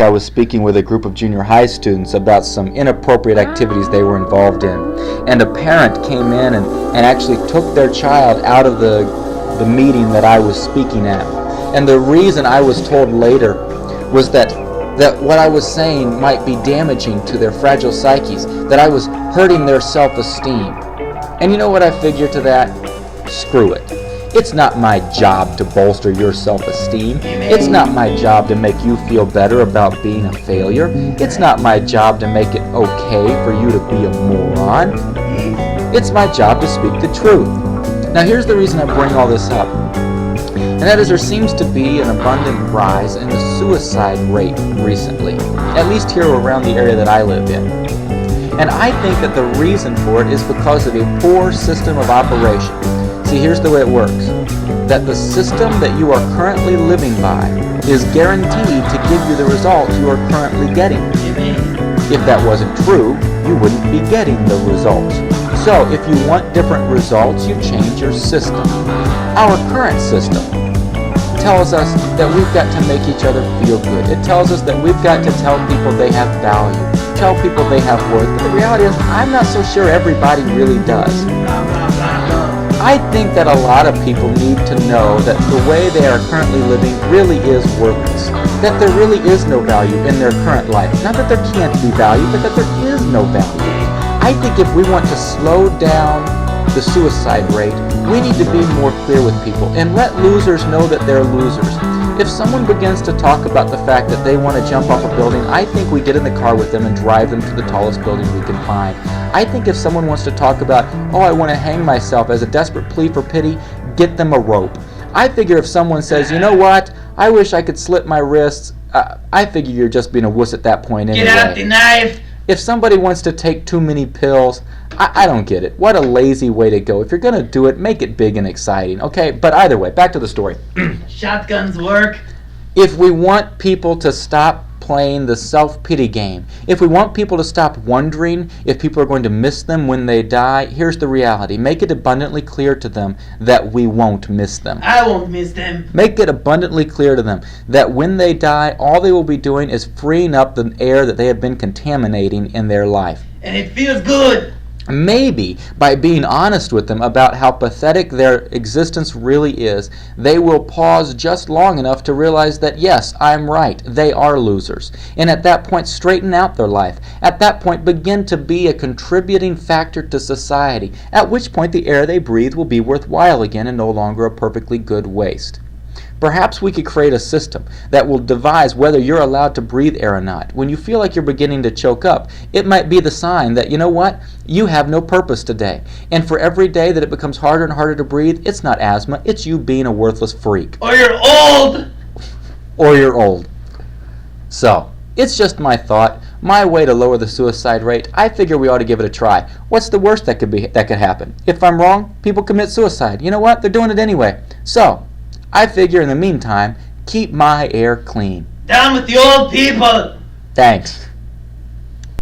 I was speaking with a group of junior high students about some inappropriate activities they were involved in. And a parent came in and actually took their child out of the meeting that I was speaking at. And the reason I was told later was that what I was saying might be damaging to their fragile psyches, that I was hurting their self-esteem. And you know what I figured to that? Screw it. It's not my job to bolster your self-esteem. It's not my job to make you feel better about being a failure. It's not my job to make it okay for you to be a moron. It's my job to speak the truth. Now here's the reason I bring all this up. And that is there seems to be an abundant rise in the suicide rate recently, at least here around the area that I live in. And I think that the reason for it is because of a poor system of operation. See, here's the way it works. That the system that you are currently living by is guaranteed to give you the results you are currently getting. If that wasn't true, you wouldn't be getting the results. So if you want different results, you change your system. Our current system tells us that we've got to make each other feel good. It tells us that we've got to tell people they have value, tell people they have worth. But the reality is, I'm not so sure everybody really does. I think that a lot of people need to know that the way they are currently living really is worthless. That there really is no value in their current life. Not that there can't be value, but that there is no value. I think if we want to slow down the suicide rate, we need to be more clear with people and let losers know that they're losers. If someone begins to talk about the fact that they want to jump off a building, I think we get in the car with them and drive them to the tallest building we can find. I think if someone wants to talk about, oh, I want to hang myself as a desperate plea for pity, get them a rope. I figure if someone says, you know what, I wish I could slit my wrists, I figure you're just being a wuss at that point anyway. Get out the knife! If somebody wants to take too many pills, I don't get it. What a lazy way to go. If you're going to do it, make it big and exciting. Okay, but either way, back to the story. Shotguns work. If we want people to stop playing the self-pity game, if we want people to stop wondering if people are going to miss them when they die, here's the reality. Make it abundantly clear to them that we won't miss them. I won't miss them. Make it abundantly clear to them that when they die, all they will be doing is freeing up the air that they have been contaminating in their life. And it feels good. Maybe by being honest with them about how pathetic their existence really is, they will pause just long enough to realize that yes, I'm right, they are losers. And at that point, straighten out their life. At that point, begin to be a contributing factor to society, at which point the air they breathe will be worthwhile again and no longer a perfectly good waste. Perhaps we could create a system that will devise whether you're allowed to breathe air or not. When you feel like you're beginning to choke up, it might be the sign that, you know what, you have no purpose today. And for every day that it becomes harder and harder to breathe, it's not asthma, it's you being a worthless freak. Or you're old! Or you're old. So, it's just my thought, my way to lower the suicide rate. I figure we ought to give it a try. What's the worst that could happen? If I'm wrong, people commit suicide. You know what, they're doing it anyway. So, I figure in the meantime, keep my air clean. Down with the old people! Thanks.